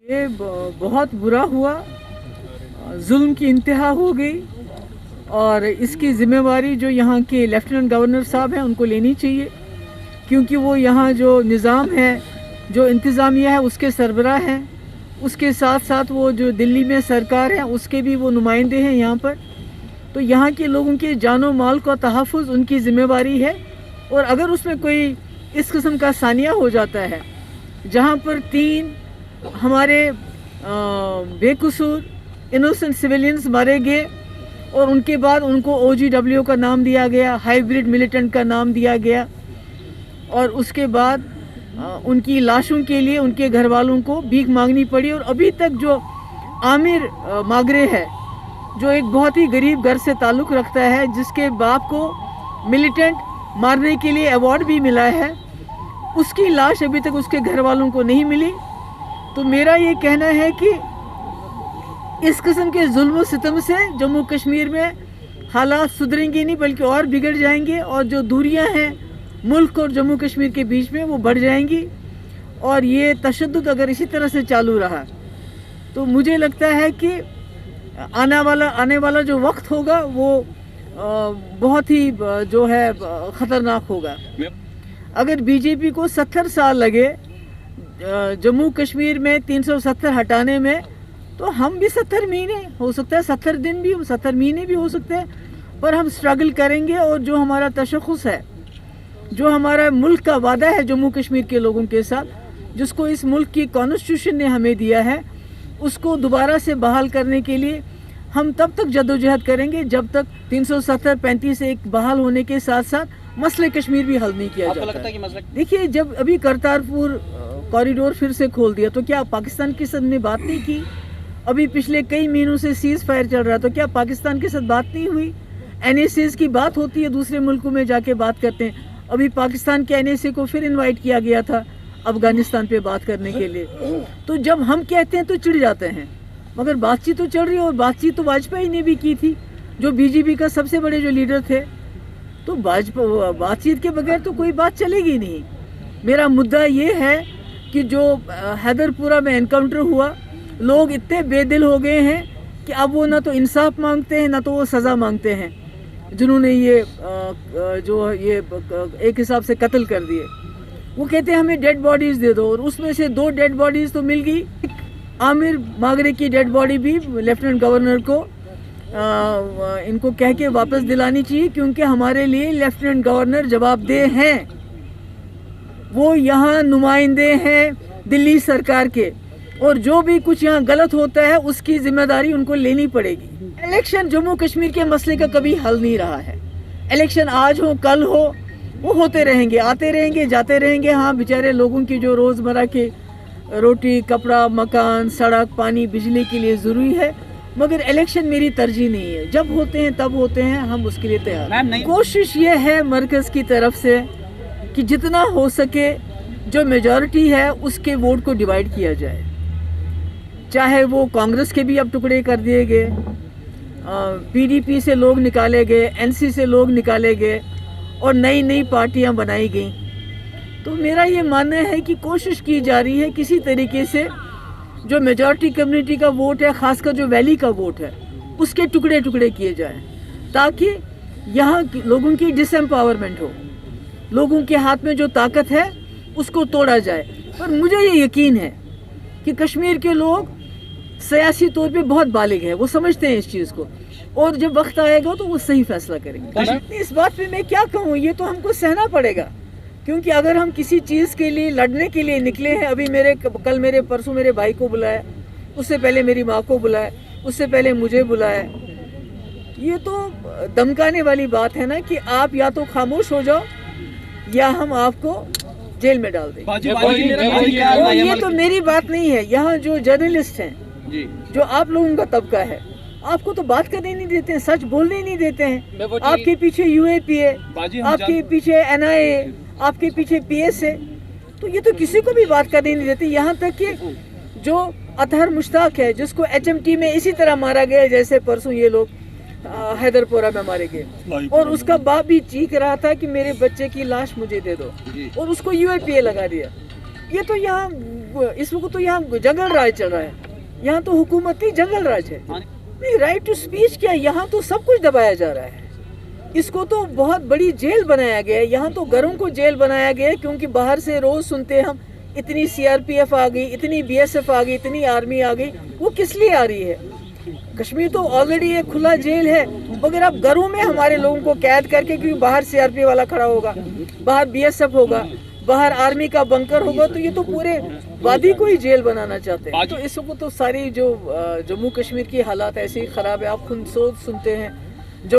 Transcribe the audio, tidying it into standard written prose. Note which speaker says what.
Speaker 1: ये बहुत बुरा हुआ, जुल्म की इंतहा हो गई और इसकी ज़िम्मेवारी जो यहाँ के लेफ्टिनेंट गवर्नर साहब हैं उनको लेनी चाहिए, क्योंकि वो यहाँ जो निज़ाम है, जो इंतज़ामिया है उसके सरबराह हैं, उसके साथ साथ वो जो दिल्ली में सरकार है उसके भी वो नुमाइंदे हैं यहाँ पर। तो यहाँ के लोगों के जानो माल का तहफ़्फ़ुज़ उनकी ज़िम्मेवारी है, और अगर उसमें कोई इस किस्म का सानिया हो जाता है जहाँ पर 3 हमारे बेकसूर इनोसेंट सिविलियंस मारे गए और उनके बाद उनको OGW का नाम दिया गया, हाइब्रिड मिलिटेंट का नाम दिया गया, और उसके बाद उनकी लाशों के लिए उनके घर वालों को भीख मांगनी पड़ी। और अभी तक जो आमिर मागरे है, जो एक बहुत ही गरीब घर से ताल्लुक़ रखता है, जिसके बाप को मिलिटेंट मारने के लिए अवार्ड भी मिला है, उसकी लाश अभी तक उसके घर वालों को नहीं मिली। तो मेरा ये कहना है कि इस किस्म के जुल्म व सितम से जम्मू कश्मीर में हालात सुधरेंगे नहीं बल्कि और बिगड़ जाएंगे, और जो दूरियां हैं मुल्क और जम्मू कश्मीर के बीच में वो बढ़ जाएंगी। और ये तशद्दुद अगर इसी तरह से चालू रहा तो मुझे लगता है कि आने वाला जो वक्त होगा वो बहुत ही जो है ख़तरनाक होगा। अगर बीजेपी को 70 साल लगे जम्मू कश्मीर में 370 हटाने में, तो हम भी 70 महीने हो सकता है, 70 दिन भी, 70 महीने भी हो सकते हैं, पर हम स्ट्रगल करेंगे। और जो हमारा तशख़्ख़ुस है, जो हमारा मुल्क का वादा है जम्मू कश्मीर के लोगों के साथ, जिसको इस मुल्क की कॉन्स्टिट्यूशन ने हमें दिया है, उसको दोबारा से बहाल करने के लिए हम तब तक जद्दोजहद करेंगे जब तक 370-35 एक बहाल होने के साथ साथ मसले कश्मीर भी हल नहीं किया जाता।
Speaker 2: लगता है कि मसला
Speaker 1: देखिए, जब अभी करतारपुर कॉरिडोर फिर से खोल दिया तो क्या पाकिस्तान के साथ ने बात नहीं की? अभी पिछले कई महीनों से सीज़ फायर चल रहा, तो क्या पाकिस्तान के साथ बात नहीं हुई? NSAs की बात होती है, दूसरे मुल्कों में जाके बात करते हैं। अभी पाकिस्तान के NSA को फिर इनवाइट किया गया था अफगानिस्तान पे बात करने के लिए। तो जब हम कहते हैं तो चिढ़ जाते हैं, मगर बातचीत तो चल रही है, और बातचीत तो वाजपेयी ने भी की थी, जो BJP का सबसे बड़े जो लीडर थे। तो बातचीत के बगैर तो कोई बात चलेगी नहीं। मेरा मुद्दा ये है कि जो हैदरपुरा में एनकाउंटर हुआ, लोग इतने बेदिल हो गए हैं कि अब वो ना तो इंसाफ मांगते हैं ना तो वो सज़ा मांगते हैं, जिन्होंने ये एक हिसाब से कत्ल कर दिए। वो कहते हैं हमें डेड बॉडीज़ दे दो, और उसमें से 2 डेड बॉडीज़ तो मिल गई। आमिर मागरे की डेड बॉडी भी लेफ्टिनेंट गवर्नर को इनको कह के वापस दिलानी चाहिए, क्योंकि हमारे लिए लेफ्टिनेंट गवर्नर जवाबदेह हैं। वो यहाँ नुमाइंदे हैं दिल्ली सरकार के, और जो भी कुछ यहाँ गलत होता है उसकी जिम्मेदारी उनको लेनी पड़ेगी। इलेक्शन जम्मू कश्मीर के मसले का कभी हल नहीं रहा है। इलेक्शन आज हो कल हो, वो होते रहेंगे, आते रहेंगे, जाते रहेंगे। हाँ, बेचारे लोगों की जो रोज़मर्रा के रोटी, कपड़ा, मकान, सड़क, पानी, बिजली के लिए ज़रूरी है, मगर इलेक्शन मेरी तरजीह नहीं है। जब होते हैं तब होते हैं, हम उसके लिए तैयार हैं। कोशिश ये है मरकज़ की तरफ से कि जितना हो सके जो मेजॉरिटी है उसके वोट को डिवाइड किया जाए, चाहे वो कांग्रेस के भी अब टुकड़े कर दिए गए, PDP से लोग निकाले गए, NC से लोग निकाले गए, और नई पार्टियां बनाई गई। तो मेरा ये मानना है कि कोशिश की जा रही है किसी तरीके से जो मेजॉरिटी कम्युनिटी का वोट है, खासकर जो वैली का वोट है, उसके टुकड़े टुकड़े किए जाएं, ताकि यहाँ लोगों की डिसएम्पावरमेंट हो, लोगों के हाथ में जो ताकत है उसको तोड़ा जाए। पर मुझे ये यकीन है कि कश्मीर के लोग सियासी तौर पे बहुत बालिग हैं, वो समझते हैं इस चीज़ को, और जब वक्त आएगा तो वो सही फैसला करेंगे। इस बात पे मैं क्या कहूँ, ये तो हमको सहना पड़ेगा, क्योंकि अगर हम किसी चीज़ के लिए लड़ने के लिए निकले हैं, अभी परसों मेरे भाई को बुलाया, उससे पहले मेरी माँ को बुलाया, उससे पहले मुझे बुलाया, ये तो धमकाने वाली बात है ना कि आप या तो खामोश हो जाओ या हम आपको जेल में डाल दें। और ये तो मेरी बात नहीं है, यहाँ जो जर्नलिस्ट हैं, जो आप लोगों का तबका है, आपको तो बात करने नहीं देते हैं, सच बोलने नहीं देते हैं। आपके पीछे UAPA, आपके पीछे NIA, आपके पीछे PSA, तो ये तो किसी को भी बात करने नहीं देते। यहाँ तक कि जो अतहर मुश्ताक है, जिसको HMT में इसी तरह मारा गया जैसे परसों ये लोग हैदरपुरा में मारे गए, और उसका बाप भी चीख रहा था कि मेरे बच्चे की लाश मुझे दे दो, और उसको UAPA लगा दिया। ये तो यहाँ इस वक्त तो यहाँ जंगल राज चल रहा है, यहाँ तो हुकूमती जंगल राज है। नहीं, राइट टू स्पीच क्या, यहाँ तो सब कुछ दबाया जा रहा है। इसको तो बहुत बड़ी जेल बनाया गया है, यहाँ तो घरों को जेल बनाया गया है, क्योंकि बाहर से रोज सुनते हैं हम इतनी सीआरपीएफ आ गई, इतनी बीएसएफ आ गई, इतनी आर्मी आ गई। वो किस लिए आ रही है? कश्मीर तो ऑलरेडी एक खुला जेल है। अगर आप घरों में हमारे लोगों को कैद करके, क्योंकि बाहर सीआरपी वाला खड़ा होगा, बाहर बीएसएफ होगा, बाहर आर्मी का बंकर होगा, तो ये तो पूरे वादी को ही जेल बनाना चाहते हैं। तो इस वक्त तो सारी जो जम्मू कश्मीर की हालात ऐसे ही ख़राब है। आप खुद सोच सुनते हैं